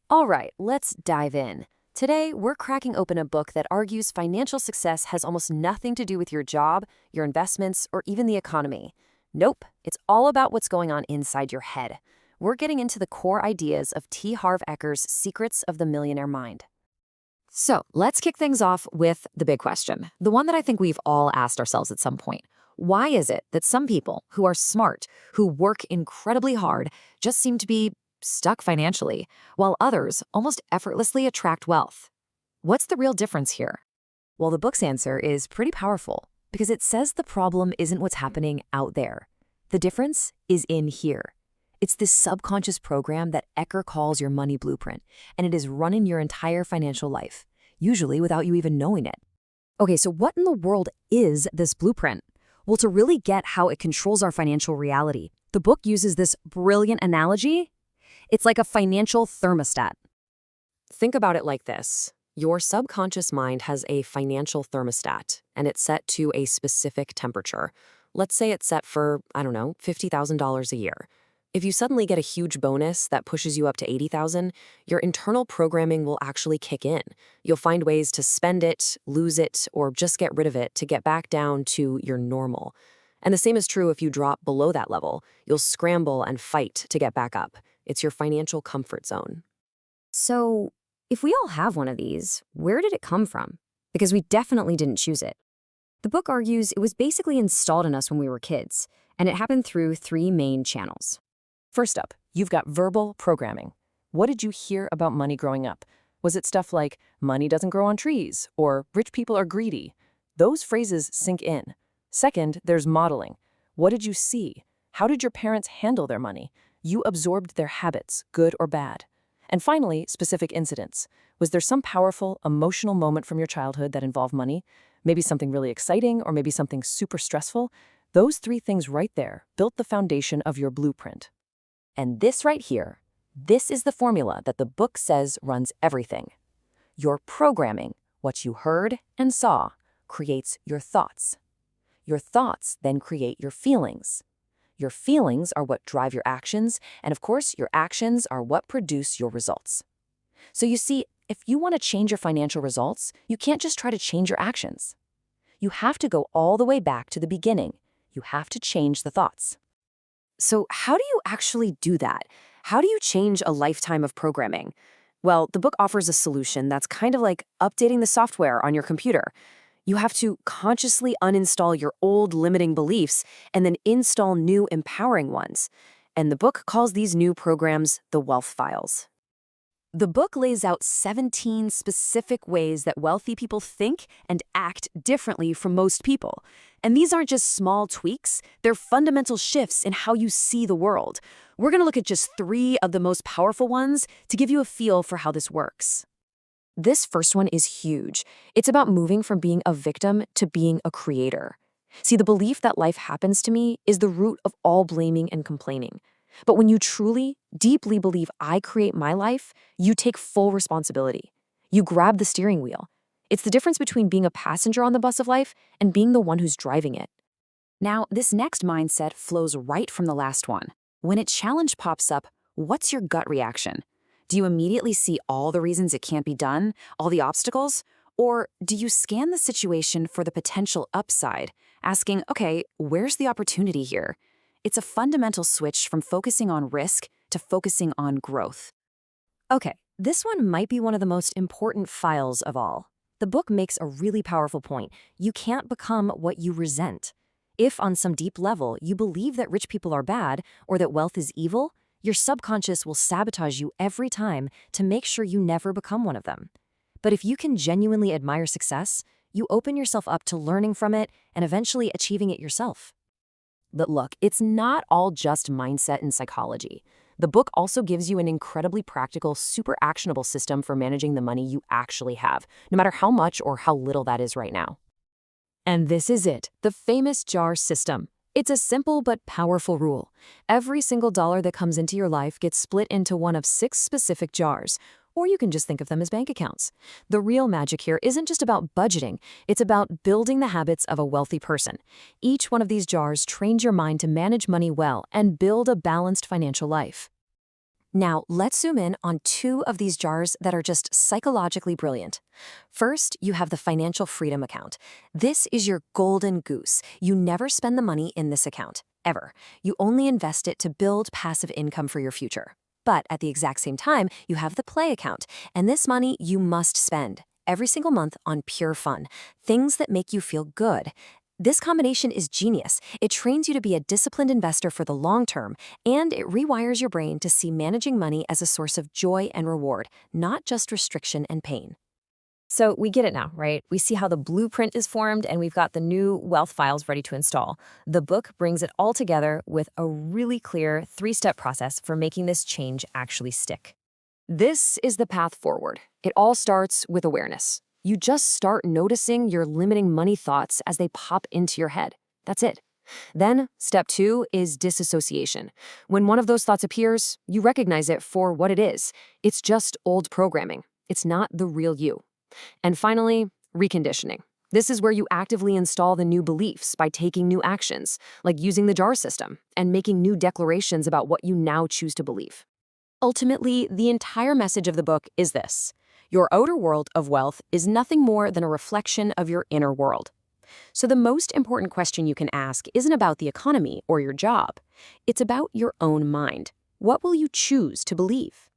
All right, let's dive in. Today, we're cracking open a book that argues financial success has almost nothing to do with your job, your investments, or even the economy. Nope, it's all about what's going on inside your head. We're getting into the core ideas of Harv Eker's Secrets of the Millionaire Mind. So let's kick things off with the big question, the one that I think we've all asked ourselves at some point. Why is it that some people who are smart, who work incredibly hard, just seem to be stuck financially, while others almost effortlessly attract wealth? What's the real difference here? Well, the book's answer is pretty powerful because it says the problem isn't what's happening out there. The difference is in here. It's this subconscious program that Eker calls your money blueprint, and it is running your entire financial life, usually without you even knowing it. Okay, so what in the world is this blueprint? Well, to really get how it controls our financial reality, the book uses this brilliant analogy. It's like a financial thermostat. Think about it like this. Your subconscious mind has a financial thermostat, and it's set to a specific temperature. Let's say it's set for, $50,000 a year. If you suddenly get a huge bonus that pushes you up to $80,000, your internal programming will actually kick in. You'll find ways to spend it, lose it, or just get rid of it to get back down to your normal. And the same is true if you drop below that level. You'll scramble and fight to get back up. It's your financial comfort zone. So, if we all have one of these, where did it come from? Because we definitely didn't choose it. The book argues it was basically installed in us when we were kids, and it happened through three main channels. First up, you've got verbal programming. What did you hear about money growing up? Was it stuff like, money doesn't grow on trees, or rich people are greedy? Those phrases sink in. Second, there's modeling. What did you see? How did your parents handle their money? You absorbed their habits, good or bad. And finally, specific incidents. Was there some powerful, emotional moment from your childhood that involved money? Maybe something really exciting, or maybe something super stressful? Those three things right there built the foundation of your blueprint. And this right here, this is the formula that the book says runs everything. Your programming, what you heard and saw, creates your thoughts. Your thoughts then create your feelings. Your feelings are what drive your actions, and of course, your actions are what produce your results. So you see, if you want to change your financial results, you can't just try to change your actions. You have to go all the way back to the beginning. You have to change the thoughts. So how do you actually do that? How do you change a lifetime of programming? Well, the book offers a solution that's kind of like updating the software on your computer. You have to consciously uninstall your old limiting beliefs and then install new empowering ones. And the book calls these new programs the wealth files. The book lays out 17 specific ways that wealthy people think and act differently from most people. And these aren't just small tweaks, they're fundamental shifts in how you see the world. We're going to look at just 3 of the most powerful ones to give you a feel for how this works. This first one is huge. It's about moving from being a victim to being a creator. See, the belief that life happens to me is the root of all blaming and complaining. But when you truly, deeply believe I create my life, you take full responsibility. You grab the steering wheel. It's the difference between being a passenger on the bus of life and being the one who's driving it. Now, this next mindset flows right from the last one. When a challenge pops up, what's your gut reaction? Do you immediately see all the reasons it can't be done, all the obstacles? Or do you scan the situation for the potential upside, asking, okay, where's the opportunity here? It's a fundamental switch from focusing on risk to focusing on growth. Okay, this one might be one of the most important files of all. The book makes a really powerful point. You can't become what you resent. If on some deep level you believe that rich people are bad or that wealth is evil, your subconscious will sabotage you every time to make sure you never become one of them. But if you can genuinely admire success, you open yourself up to learning from it and eventually achieving it yourself. But look, it's not all just mindset and psychology. The book also gives you an incredibly practical, super actionable system for managing the money you actually have, no matter how much or how little that is right now. And this is it, the famous jar system. It's a simple but powerful rule. Every single dollar that comes into your life gets split into one of 6 specific jars, or you can just think of them as bank accounts. The real magic here isn't just about budgeting, it's about building the habits of a wealthy person. Each one of these jars trains your mind to manage money well and build a balanced financial life. Now, let's zoom in on two of these jars that are just psychologically brilliant. First, you have the financial freedom account. This is your golden goose. You never spend the money in this account, ever. You only invest it to build passive income for your future. But at the exact same time, you have the play account, and this money you must spend every single month on pure fun, things that make you feel good. This combination is genius. It trains you to be a disciplined investor for the long term, and it rewires your brain to see managing money as a source of joy and reward, not just restriction and pain. So we get it now, right? We see how the blueprint is formed and we've got the new wealth files ready to install. The book brings it all together with a really clear 3-step process for making this change actually stick. This is the path forward. It all starts with awareness. You just start noticing your limiting money thoughts as they pop into your head. That's it. Then, step 2 is disassociation. When one of those thoughts appears, you recognize it for what it is. It's just old programming. It's not the real you. And finally, reconditioning. This is where you actively install the new beliefs by taking new actions, like using the JAR system and making new declarations about what you now choose to believe. Ultimately, the entire message of the book is this: your outer world of wealth is nothing more than a reflection of your inner world. So the most important question you can ask isn't about the economy or your job. It's about your own mind. What will you choose to believe?